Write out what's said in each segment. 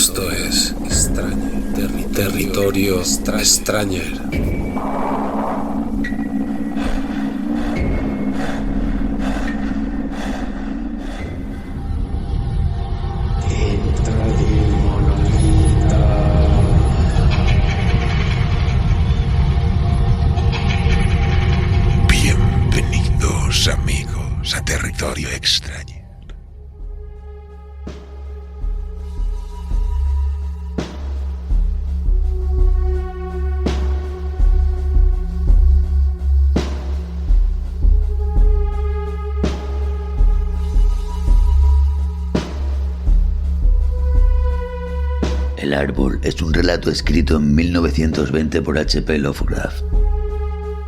Esto es Territorio Extrañer. Bienvenidos, amigos, a Territorio Extrañer. El árbol es un relato escrito en 1920 por H.P. Lovecraft.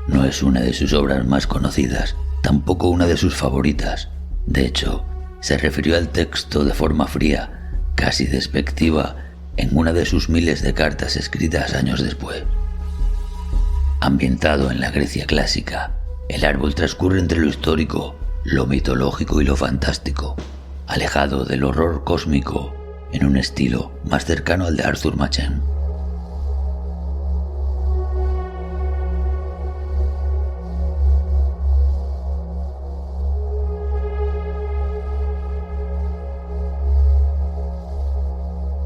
No es una de sus obras más conocidas, tampoco una de sus favoritas. De hecho, se refirió al texto de forma fría, casi despectiva, en una de sus miles de cartas escritas años después. Ambientado en la Grecia clásica, el árbol transcurre entre lo histórico, lo mitológico y lo fantástico, alejado del horror cósmico, en un estilo más cercano al de Arthur Machen.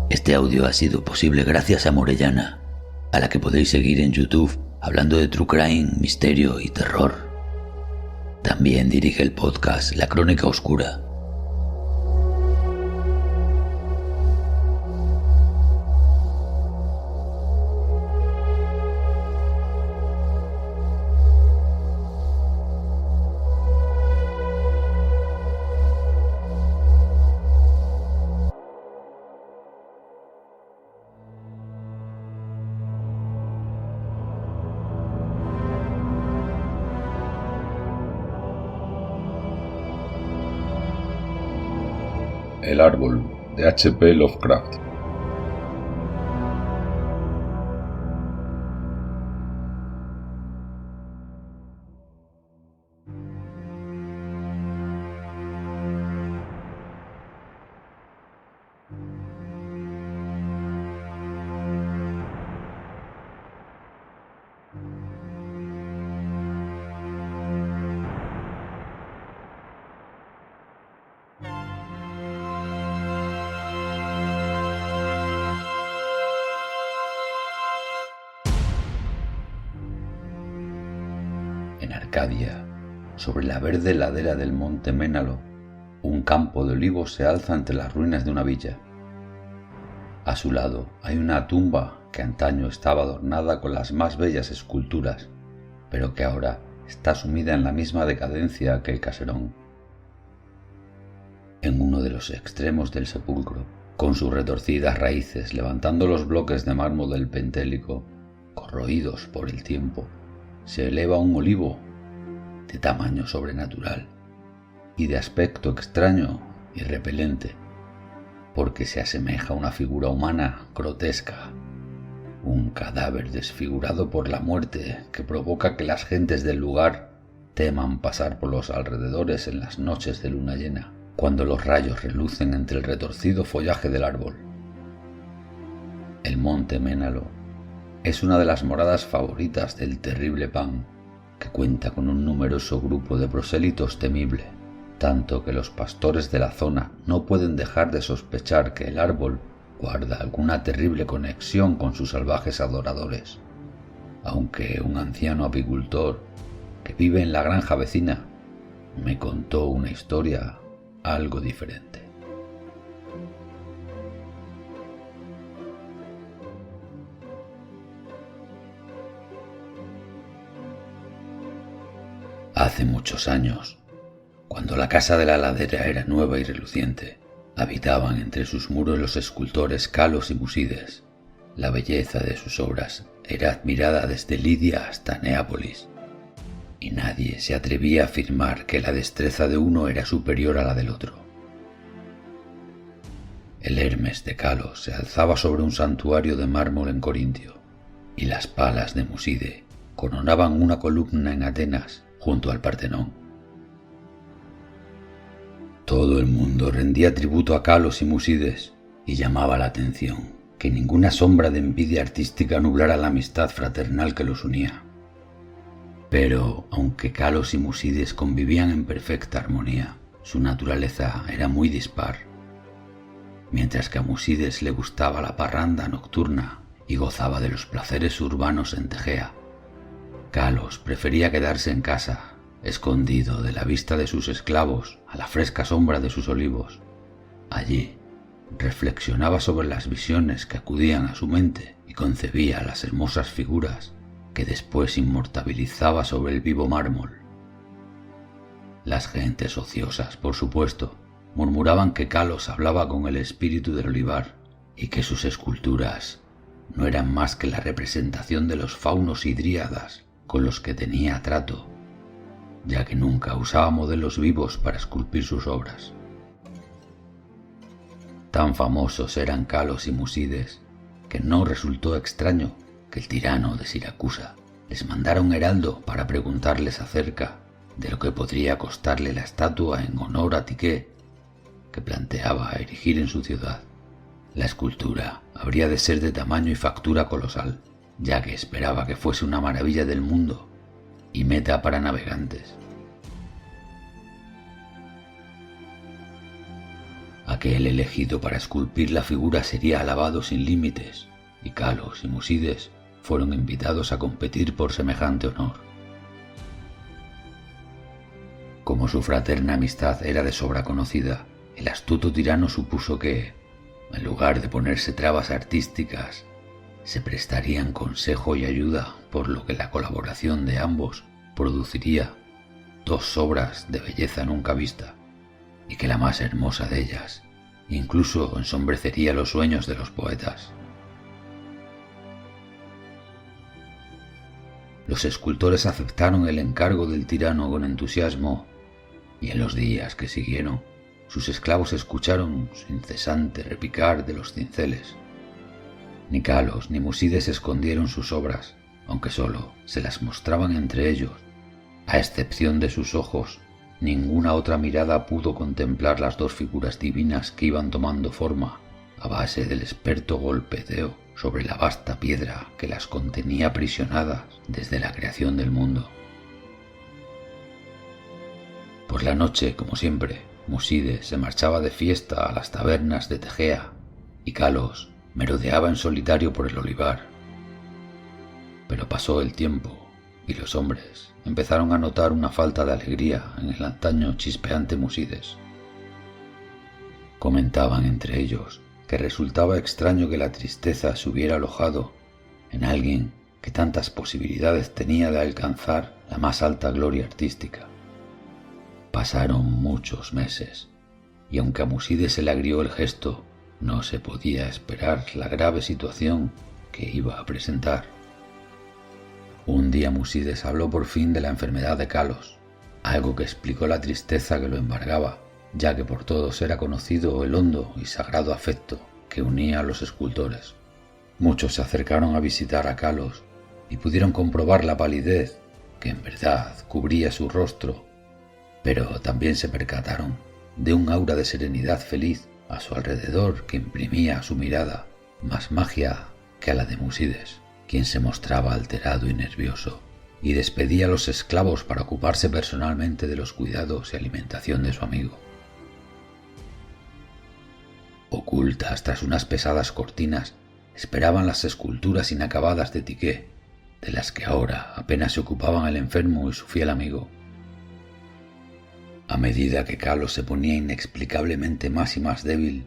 Este audio ha sido posible gracias a Morellana, a la que podéis seguir en YouTube hablando de true crime, misterio y terror. También dirige el podcast La Crónica Oscura. El árbol, de H.P. Lovecraft. En Arcadia, sobre la verde ladera del monte Ménalo, un campo de olivos se alza entre las ruinas de una villa. A su lado hay una tumba que antaño estaba adornada con las más bellas esculturas, pero que ahora está sumida en la misma decadencia que el caserón. En uno de los extremos del sepulcro, con sus retorcidas raíces levantando los bloques de mármol del Pentélico, corroídos por el tiempo, se eleva un olivo de tamaño sobrenatural y de aspecto extraño y repelente, porque se asemeja a una figura humana grotesca, un cadáver desfigurado por la muerte que provoca que las gentes del lugar teman pasar por los alrededores en las noches de luna llena, cuando los rayos relucen entre el retorcido follaje del árbol. El monte Ménalo es una de las moradas favoritas del terrible Pan, que cuenta con un numeroso grupo de prosélitos temible, tanto que los pastores de la zona no pueden dejar de sospechar que el árbol guarda alguna terrible conexión con sus salvajes adoradores, aunque un anciano apicultor que vive en la granja vecina me contó una historia algo diferente. Hace muchos años, cuando la casa de la ladera era nueva y reluciente, habitaban entre sus muros los escultores Kalos y Musides. La belleza de sus obras era admirada desde Lidia hasta Neápolis, y nadie se atrevía a afirmar que la destreza de uno era superior a la del otro. El Hermes de Kalos se alzaba sobre un santuario de mármol en Corintio, y las Palas de Muside coronaban una columna en Atenas junto al Partenón. Todo el mundo rendía tributo a Kalos y Musides, y llamaba la atención que ninguna sombra de envidia artística nublara la amistad fraternal que los unía. Pero, aunque Kalos y Musides convivían en perfecta armonía, su naturaleza era muy dispar. Mientras que a Musides le gustaba la parranda nocturna y gozaba de los placeres urbanos en Tegea, Kalos prefería quedarse en casa, escondido de la vista de sus esclavos a la fresca sombra de sus olivos. Allí reflexionaba sobre las visiones que acudían a su mente y concebía las hermosas figuras que después inmortalizaba sobre el vivo mármol. Las gentes ociosas, por supuesto, murmuraban que Kalos hablaba con el espíritu del olivar y que sus esculturas no eran más que la representación de los faunos y dríadas con los que tenía trato, ya que nunca usaba modelos vivos para esculpir sus obras. Tan famosos eran Kalos y Musides que no resultó extraño que el tirano de Siracusa les mandara un heraldo para preguntarles acerca de lo que podría costarle la estatua en honor a Tiqué que planteaba erigir en su ciudad. La escultura habría de ser de tamaño y factura colosal, ya que esperaba que fuese una maravilla del mundo y meta para navegantes. Aquel elegido para esculpir la figura sería alabado sin límites, y Kalos y Musides fueron invitados a competir por semejante honor. Como su fraterna amistad era de sobra conocida, el astuto tirano supuso que, en lugar de ponerse trabas artísticas, se prestarían consejo y ayuda, por lo que la colaboración de ambos produciría 2 obras de belleza nunca vista, y que la más hermosa de ellas incluso ensombrecería los sueños de los poetas. Los escultores aceptaron el encargo del tirano con entusiasmo, y en los días que siguieron, sus esclavos escucharon su incesante repicar de los cinceles. Ni Kalos ni Musides escondieron sus obras, aunque solo se las mostraban entre ellos. A excepción de sus ojos, ninguna otra mirada pudo contemplar las 2 figuras divinas que iban tomando forma a base del experto golpeteo sobre la vasta piedra que las contenía aprisionadas desde la creación del mundo. Por la noche, como siempre, Musides se marchaba de fiesta a las tabernas de Tegea y Kalos merodeaba en solitario por el olivar. Pero pasó el tiempo y los hombres empezaron a notar una falta de alegría en el antaño chispeante Musides. Comentaban entre ellos que resultaba extraño que la tristeza se hubiera alojado en alguien que tantas posibilidades tenía de alcanzar la más alta gloria artística. Pasaron muchos meses, y aunque a Musides se le agrió el gesto, no se podía esperar la grave situación que iba a presentar. Un día Musides habló por fin de la enfermedad de Kalos, algo que explicó la tristeza que lo embargaba, ya que por todos era conocido el hondo y sagrado afecto que unía a los escultores. Muchos se acercaron a visitar a Kalos y pudieron comprobar la palidez que en verdad cubría su rostro, pero también se percataron de un aura de serenidad feliz a su alrededor que imprimía a su mirada más magia que a la de Musides, quien se mostraba alterado y nervioso y despedía a los esclavos para ocuparse personalmente de los cuidados y alimentación de su amigo. Ocultas tras unas pesadas cortinas esperaban las esculturas inacabadas de Tiqué, de las que ahora apenas se ocupaban el enfermo y su fiel amigo. A medida que Kalos se ponía inexplicablemente más y más débil,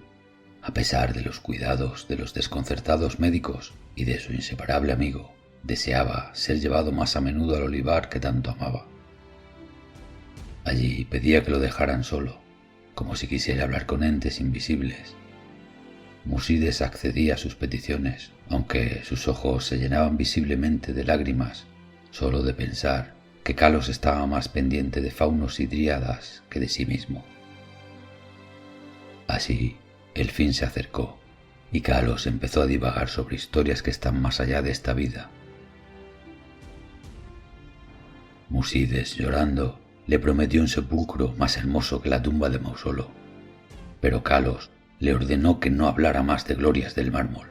a pesar de los cuidados de los desconcertados médicos y de su inseparable amigo, deseaba ser llevado más a menudo al olivar que tanto amaba. Allí pedía que lo dejaran solo, como si quisiera hablar con entes invisibles. Musides accedía a sus peticiones, aunque sus ojos se llenaban visiblemente de lágrimas, solo de pensar que Kalos estaba más pendiente de faunos y dríadas que de sí mismo. Así, el fin se acercó, y Kalos empezó a divagar sobre historias que están más allá de esta vida. Musides, llorando, le prometió un sepulcro más hermoso que la tumba de Mausolo, pero Kalos le ordenó que no hablara más de glorias del mármol.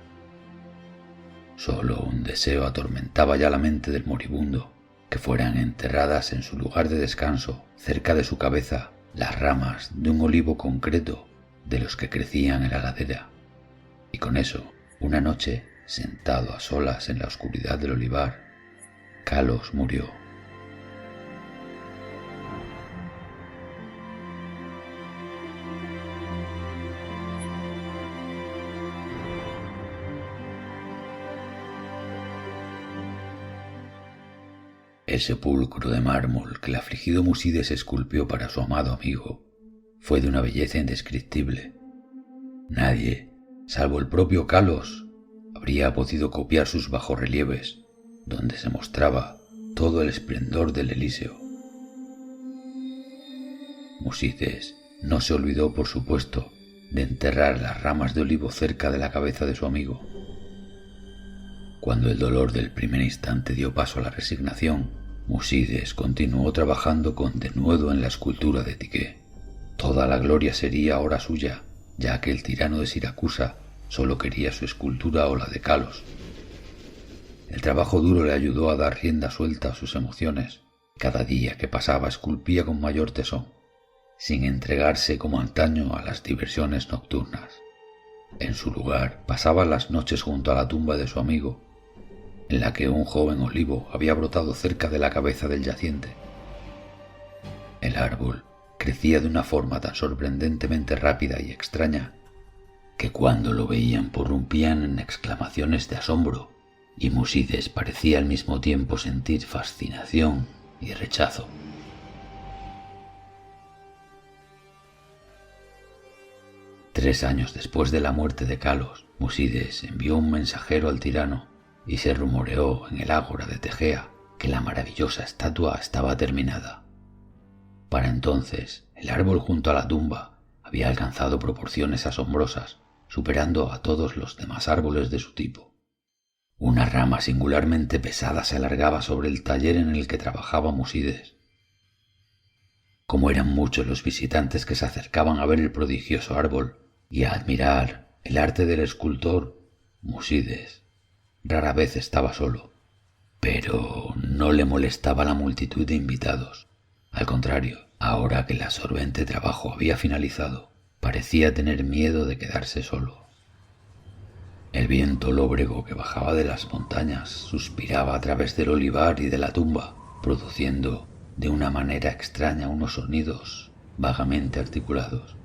Solo un deseo atormentaba ya la mente del moribundo, que fueran enterradas en su lugar de descanso, cerca de su cabeza, las ramas de un olivo concreto de los que crecían en la ladera. Y con eso, una noche, sentado a solas en la oscuridad del olivar, Kalos murió. El sepulcro de mármol que el afligido Musides esculpió para su amado amigo fue de una belleza indescriptible. Nadie, salvo el propio Kalos, habría podido copiar sus bajorrelieves, donde se mostraba todo el esplendor del Elíseo. Musides no se olvidó, por supuesto, de enterrar las ramas de olivo cerca de la cabeza de su amigo. Cuando el dolor del primer instante dio paso a la resignación, Musides continuó trabajando con denuedo en la escultura de Tiqué. Toda la gloria sería ahora suya, ya que el tirano de Siracusa solo quería su escultura o la de Kalos. El trabajo duro le ayudó a dar rienda suelta a sus emociones. Cada día que pasaba esculpía con mayor tesón, sin entregarse como antaño a las diversiones nocturnas. En su lugar pasaba las noches junto a la tumba de su amigo, en la que un joven olivo había brotado cerca de la cabeza del yaciente. El árbol crecía de una forma tan sorprendentemente rápida y extraña que cuando lo veían prorrumpían en exclamaciones de asombro, y Musides parecía al mismo tiempo sentir fascinación y rechazo. Tres años después de la muerte de Kalos, Musides envió un mensajero al tirano y se rumoreó en el ágora de Tegea que la maravillosa estatua estaba terminada. Para entonces, el árbol junto a la tumba había alcanzado proporciones asombrosas, superando a todos los demás árboles de su tipo. Una rama singularmente pesada se alargaba sobre el taller en el que trabajaba Musides. Como eran muchos los visitantes que se acercaban a ver el prodigioso árbol y a admirar el arte del escultor, Musides rara vez estaba solo, pero no le molestaba la multitud de invitados. Al contrario, ahora que el absorbente trabajo había finalizado, parecía tener miedo de quedarse solo. El viento lóbrego que bajaba de las montañas suspiraba a través del olivar y de la tumba, produciendo de una manera extraña unos sonidos vagamente articulados.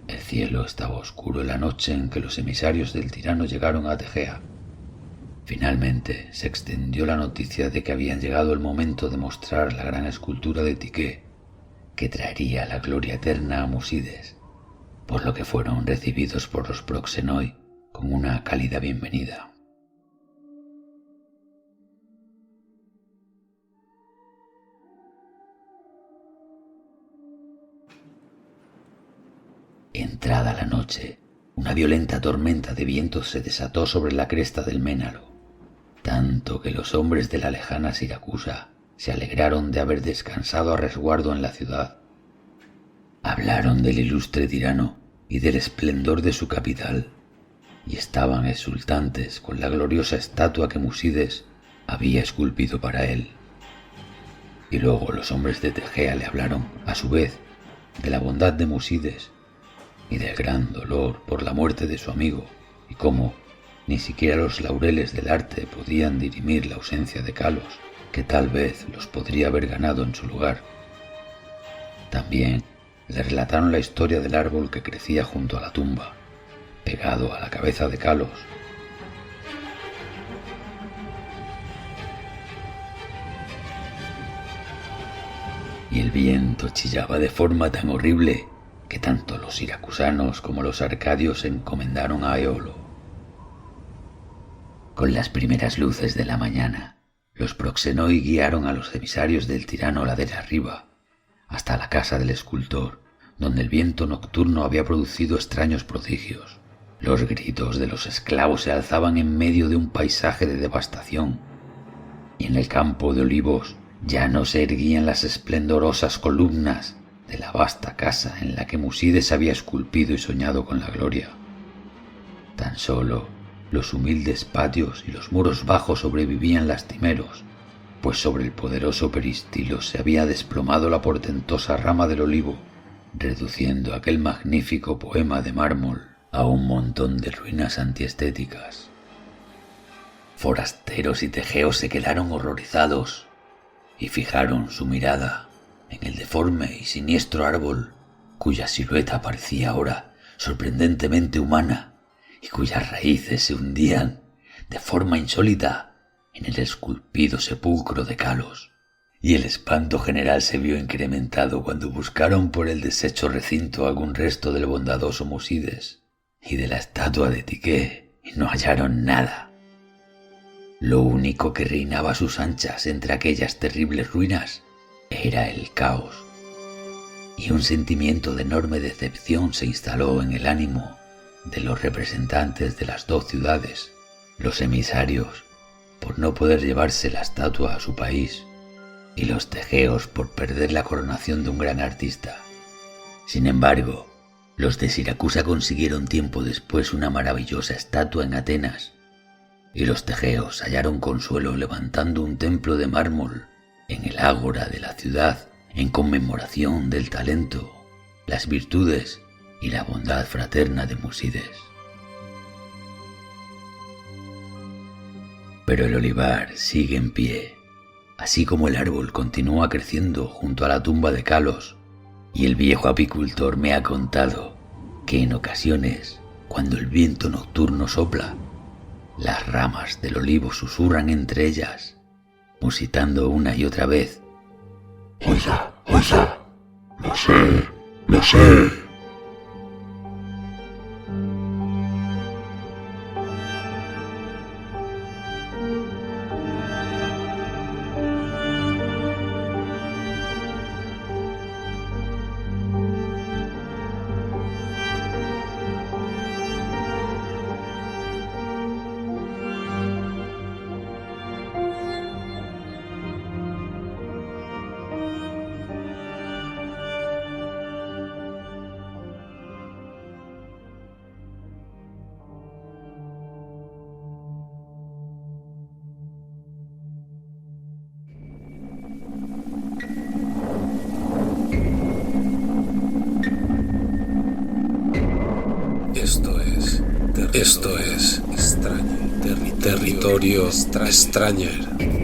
El cielo estaba oscuro en la noche en que los emisarios del tirano llegaron a Tegea. Finalmente se extendió la noticia de que habían llegado el momento de mostrar la gran escultura de Tiqué, que traería la gloria eterna a Musides, por lo que fueron recibidos por los proxenoi con una cálida bienvenida. Entrada la noche, una violenta tormenta de vientos se desató sobre la cresta del Ménalo, tanto que los hombres de la lejana Siracusa se alegraron de haber descansado a resguardo en la ciudad. Hablaron del ilustre tirano y del esplendor de su capital, y estaban exultantes con la gloriosa estatua que Musides había esculpido para él. Y luego los hombres de Tegea le hablaron, a su vez, de la bondad de Musides y del gran dolor por la muerte de su amigo, y cómo ni siquiera los laureles del arte podían dirimir la ausencia de Kalos, que tal vez los podría haber ganado en su lugar. También le relataron la historia del árbol que crecía junto a la tumba, pegado a la cabeza de Kalos. Y el viento chillaba de forma tan horrible que tanto los siracusanos como los arcadios se encomendaron a Eolo. Con las primeras luces de la mañana, los proxenoi guiaron a los emisarios del tirano ladera arriba, hasta la casa del escultor, donde el viento nocturno había producido extraños prodigios. Los gritos de los esclavos se alzaban en medio de un paisaje de devastación, y en el campo de olivos ya no se erguían las esplendorosas columnas de la vasta casa en la que Musides había esculpido y soñado con la gloria. Tan solo los humildes patios y los muros bajos sobrevivían lastimeros, pues sobre el poderoso peristilo se había desplomado la portentosa rama del olivo, reduciendo aquel magnífico poema de mármol a un montón de ruinas antiestéticas. Forasteros y tejeos se quedaron horrorizados y fijaron su mirada en el deforme y siniestro árbol, cuya silueta parecía ahora sorprendentemente humana y cuyas raíces se hundían de forma insólita en el esculpido sepulcro de Kalos. Y el espanto general se vio incrementado cuando buscaron por el deshecho recinto algún resto del bondadoso Musides y de la estatua de Tiké, y no hallaron nada. Lo único que reinaba a sus anchas entre aquellas terribles ruinas era el caos, y un sentimiento de enorme decepción se instaló en el ánimo de los representantes de las dos ciudades, los emisarios por no poder llevarse la estatua a su país y los tejeos por perder la coronación de un gran artista. Sin embargo, los de Siracusa consiguieron tiempo después una maravillosa estatua en Atenas, y los tejeos hallaron consuelo levantando un templo de mármol en el ágora de la ciudad en conmemoración del talento, las virtudes y la bondad fraterna de Musides. Pero el olivar sigue en pie, así como el árbol continúa creciendo junto a la tumba de Kalos, y el viejo apicultor me ha contado que en ocasiones, cuando el viento nocturno sopla, las ramas del olivo susurran entre ellas, musitando una y otra vez: Oiga, oiga, lo sé, lo sé. Esto es extraño, territorio extrañer.